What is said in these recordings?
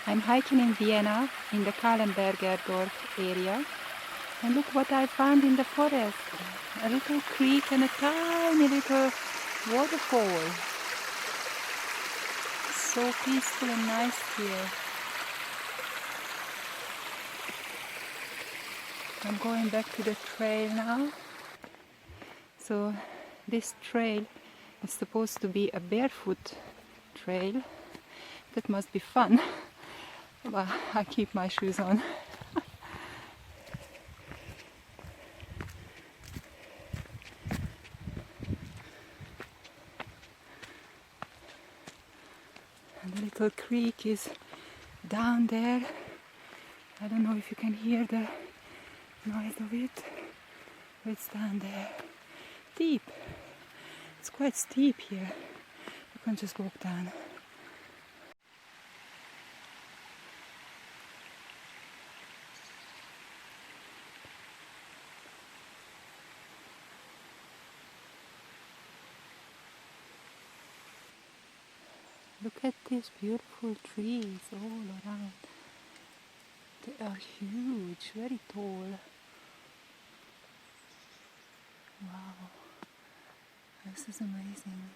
I'm hiking in Vienna in the Kahlenberg area, and look what I found in the forest. A little creek and a tiny little waterfall. So peaceful and nice here. I'm going back to the trail now. So this trail is supposed to be a barefoot trail. That must be fun. But I keep my shoes on. And the little creek is down there. I don't know if you can hear the noise of it. It's down there. Deep. It's quite steep here. You can just walk down. Look at these beautiful trees all around. They are huge, very tall. Wow, this is amazing.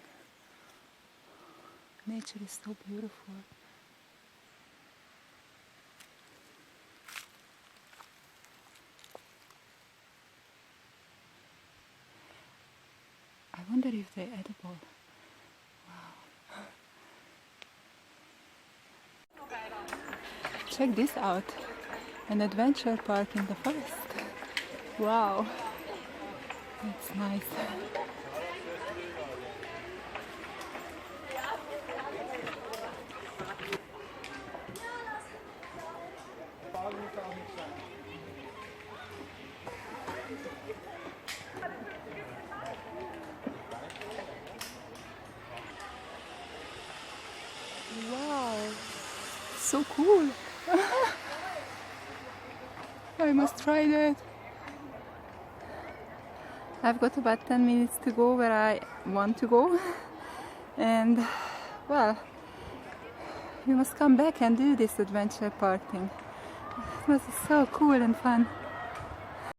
Nature is so beautiful. I wonder if they're edible. Check this out, an adventure park in the forest. Wow, that's nice. Wow, so cool. I must try that. I've got about 10 minutes to go where I want to go, and well, we must come back and do this adventure park thing. It was so cool and fun.